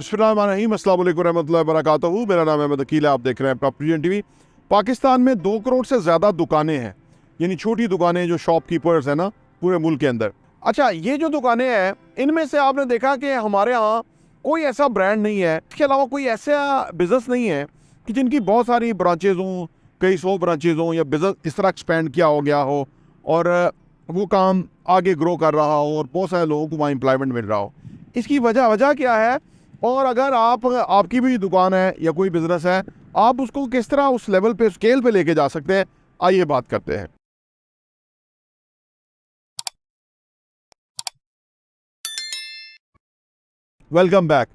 बिस्मिल्लाहिर्रहमानिर्रहीम, अस्सलाम वालेकुम रहमतुल्लाहि व बरकातहू। मेरा नाम अहमद अकील है, आप देख रहे हैं प्रॉपर्टी टीवी। पाकिस्तान में 2 करोड़ से ज़्यादा दुकानें हैं, यानी छोटी दुकानें जो शॉपकीपर्स हैं ना पूरे मुल्क के अंदर। अच्छा, ये जो दुकानें हैं इनमें से आपने देखा कि हमारे यहाँ कोई ऐसा ब्रांड नहीं है, इसके अलावा कोई ऐसा बिज़नेस नहीं है कि जिनकी बहुत सारी ब्रांचेज़ हों, कई 100 ब्रांचेज़ हों, या बिज़नेस इस तरह एक्सपेंड किया हो गया हो और वो काम आगे ग्रो कर रहा हो और बहुत सारे लोगों को वहाँ एम्प्लॉयमेंट मिल रहा हो। इसकी वजह क्या है, और अगर आपकी भी दुकान है या कोई बिजनेस है, आप उसको किस तरह उस लेवल पे, स्केल पे लेके जा सकते हैं, आइए बात करते हैं। Welcome back.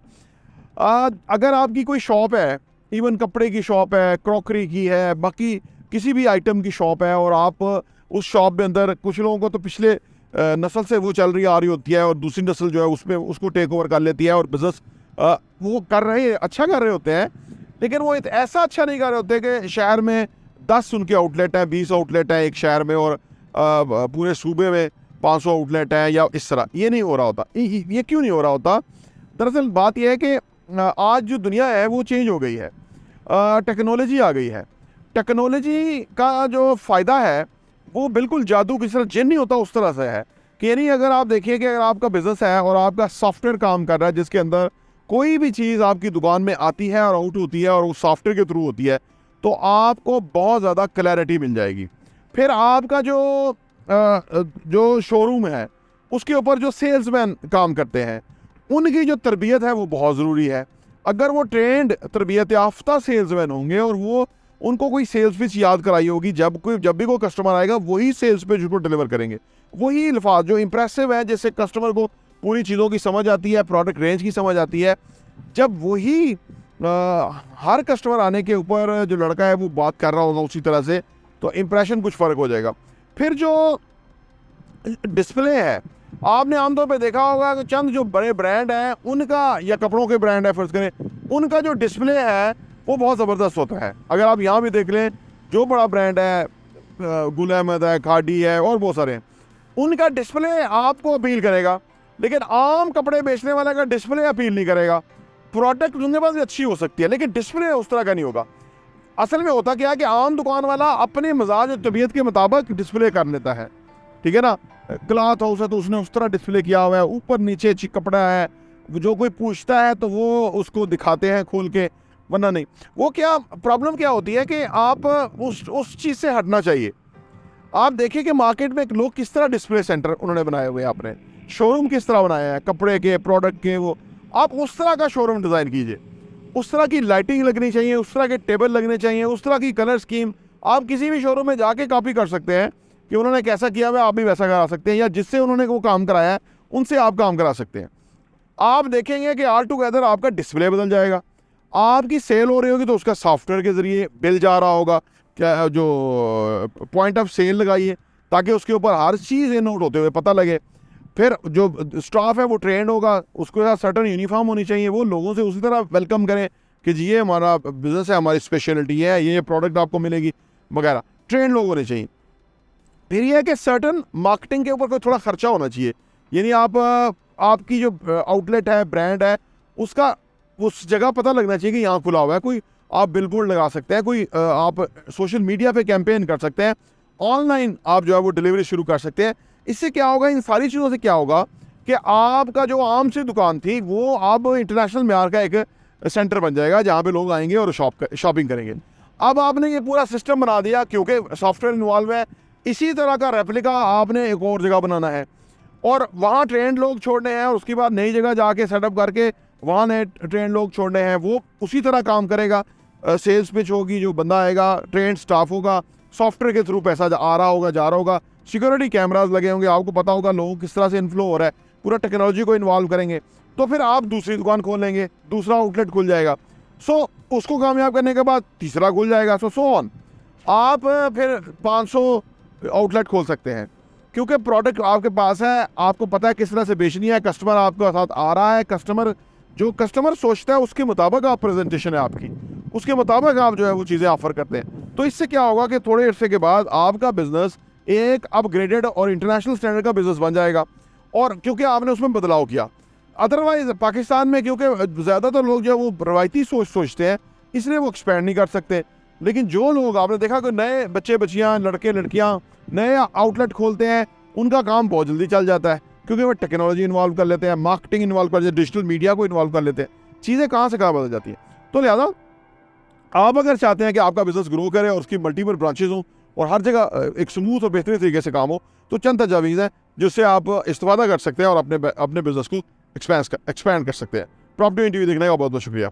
अगर आपकी कोई शॉप है, इवन कपड़े की शॉप है, क्रॉकरी की है, बाकी किसी भी आइटम की शॉप है, और आप उस शॉप के अंदर, कुछ लोगों को तो पिछले नस्ल से वो चल रही आ रही होती है और दूसरी नस्ल जो है उसमें उसको टेक ओवर कर लेती है और बिजनेस वो अच्छा कर रहे होते हैं, लेकिन वो ऐसा अच्छा नहीं कर रहे होते कि शहर में 10 उनके आउटलेट हैं, 20 आउटलेट हैं एक शहर में, और पूरे सूबे में 500 आउटलेट हैं, या इस तरह। ये नहीं हो रहा होता। ये क्यों नहीं हो रहा होता? दरअसल बात यह है कि आज जो दुनिया है वो चेंज हो गई है, टेक्नोलॉजी आ गई है। टेक्नोलॉजी का जो फ़ायदा है वो बिल्कुल जादू की तरह जिन नहीं होता उस तरह से है कि, यानी अगर आप देखिए कि अगर आपका बिज़नेस है और आपका सॉफ्टवेयर काम कर रहा है जिसके अंदर कोई भी चीज़ आपकी दुकान में आती है और आउट होती है और वो सॉफ्टवेयर के थ्रू होती है, तो आपको बहुत ज़्यादा क्लैरिटी मिल जाएगी। फिर आपका जो शोरूम है उसके ऊपर जो सेल्समैन काम करते हैं उनकी जो तरबियत है वो बहुत ज़रूरी है। अगर वो ट्रेंड तरबियत याफ्ता सेल्समैन होंगे और वो उनको कोई सेल्स पिच याद कराई होगी, जब भी कोई कस्टमर आएगा वही सेल्स पिच उसको डिलीवर करेंगे, वही अल्फाज जो इंप्रेसिव है, जिससे कस्टमर को पूरी चीज़ों की समझ आती है, प्रोडक्ट रेंज की समझ आती है। जब वही हर कस्टमर आने के ऊपर जो लड़का है वो बात कर रहा होगा उसी तरह से, तो इम्प्रेशन कुछ फ़र्क हो जाएगा। फिर जो डिस्प्ले है, आपने आमतौर पे देखा होगा कि चंद जो बड़े ब्रांड हैं उनका, या कपड़ों के ब्रांड है फ़र्ज़ करें, उनका जो डिस्प्ले है वो बहुत ज़बरदस्त होता है। अगर आप यहाँ भी देख लें, जो बड़ा ब्रांड है, गुल अहमद है, खाड़ी है, और बहुत सारे हैं, उनका डिस्प्ले आपको अपील करेगा, लेकिन आम कपड़े बेचने वाले का डिस्प्ले अपील नहीं करेगा। प्रोडक्ट उनके पास भी अच्छी हो सकती है, लेकिन डिस्प्ले उस तरह का नहीं होगा। असल में होता क्या है कि आम दुकान वाला अपने मिजाज और तबीयत के मुताबिक डिस्प्ले कर लेता है, ठीक है ना। क्लॉथ हाउस है तो उसने उस तरह डिस्प्ले किया हुआ है, ऊपर नीचे कपड़ा है, जो कोई पूछता है तो वो उसको दिखाते हैं खोल के, वरना नहीं। वो क्या प्रॉब्लम क्या होती है कि आप उस चीज़ से हटना चाहिए। आप देखिए कि मार्केट में लोग किस तरह डिस्प्ले सेंटर उन्होंने बनाए हुए हैं, आपने शोरूम किस तरह बनाया है कपड़े के, प्रोडक्ट के, वो आप उस तरह का शोरूम डिज़ाइन कीजिए। उस तरह की लाइटिंग लगनी चाहिए, उस तरह के टेबल लगने चाहिए, उस तरह की कलर स्कीम। आप किसी भी शोरूम में जाके कॉपी कर सकते हैं कि उन्होंने कैसा किया हुआ है, आप भी वैसा करा सकते हैं, या जिससे उन्होंने वो काम कराया है उनसे आप काम करा सकते हैं। आप देखेंगे कि ऑल टुगेदर आपका डिस्प्ले बदल जाएगा। आपकी सेल हो रही होगी तो उसका सॉफ्टवेयर के ज़रिए बिल जा रहा होगा, क्या जो पॉइंट ऑफ सेल लगाइए ताकि उसके ऊपर हर चीज़ नोट होते हुए पता लगे। फिर जो स्टाफ है वो ट्रेंड होगा, उसके साथ सर्टन यूनिफॉर्म होनी चाहिए, वो लोगों से उसी तरह वेलकम करें कि जी ये हमारा बिज़नेस है, हमारी स्पेशलिटी है, ये प्रोडक्ट आपको मिलेगी वगैरह। ट्रेंड लोग होने चाहिए। फिर यह है कि सर्टन मार्केटिंग के ऊपर कोई थोड़ा खर्चा होना चाहिए, यानी आपकी जो आउटलेट है, ब्रांड है, उसका उस जगह पता लगना चाहिए कि यहाँ खुला हुआ है। कोई आप बिलबोर्ड लगा सकते हैं, कोई आप सोशल मीडिया पे कैंपेन कर सकते हैं, ऑनलाइन आप जो है वो डिलीवरी शुरू कर सकते हैं। इससे क्या होगा, इन सारी चीज़ों से क्या होगा कि आपका जो आम सी दुकान थी वो अब इंटरनेशनल म्यार का एक सेंटर बन जाएगा जहाँ पे लोग आएंगे और शॉपिंग करेंगे। अब आपने ये पूरा सिस्टम बना दिया क्योंकि सॉफ्टवेयर इन्वॉल्व है। इसी तरह का रेप्लिका आपने एक और जगह बनाना है और वहाँ ट्रेंड लोग छोड़ने हैं, और उसके बाद नई जगह जाके सेटअप करके वहाँ नए ट्रेंड लोग छोड़ने हैं। वो उसी तरह काम करेगा। सेल्स पिच होगी, जो बंदा आएगा ट्रेंड स्टाफ होगा, सॉफ्टवेयर के थ्रू पैसा आ रहा होगा, जा रहा होगा, सिक्योरिटी कैमराज लगे होंगे, आपको पता होगा लोगों किस तरह से इन्फ्लो हो रहा है, पूरा टेक्नोलॉजी को इन्वॉल्व करेंगे, तो फिर आप दूसरी दुकान खोल लेंगे, दूसरा आउटलेट खुल जाएगा। उसको कामयाब करने के बाद तीसरा खुल जाएगा, सो ऑन। आप फिर 500 आउटलेट खोल सकते हैं क्योंकि प्रोडक्ट आपके पास है, आपको पता है किस तरह से बेचनी है, कस्टमर आपके साथ आ रहा है, जो कस्टमर सोचता है उसके मुताबिक आप प्रेजेंटेशन है आपकी, उसके मुताबिक आप जो है वो चीज़ें ऑफर करते हैं। तो इससे क्या होगा कि थोड़े अरसे के बाद आपका बिजनेस एक अपग्रेडेड और इंटरनेशनल स्टैंडर्ड का बिजनेस बन जाएगा, और क्योंकि आपने उसमें बदलाव किया। अदरवाइज पाकिस्तान में क्योंकि ज़्यादातर लोग जो वो रवायती सोचते हैं, इसलिए वो एक्सपैंड नहीं कर सकते। लेकिन जो लोग आपने देखा कि नए बच्चे बच्चियाँ लड़के लड़कियाँ नए आउटलेट खोलते हैं, उनका काम बहुत जल्दी चल जाता है क्योंकि वो टेक्नोलॉजी इन्वॉल्व कर लेते हैं, मार्केटिंग इन्वॉल्व कर लेते हैं, डिजिटल मीडिया को इन्वॉल्व कर लेते हैं, चीज़ें कहाँ से कहाँ बदल जाती हैं। तो लिहाजा आप अगर चाहते हैं कि आपका बिजनेस ग्रो करे और उसकी मल्टीपल ब्रांचेज हों और हर जगह एक स्मूथ और बेहतरीन तरीके से काम हो, तो चंद तजावीज़ हैं जिससे आप इस्तेफादा कर सकते हैं और अपने बिजनेस को एक्सपैंड कर सकते हैं। प्रॉपर्टी इंटरव्यू देखने का बहुत बहुत शुक्रिया।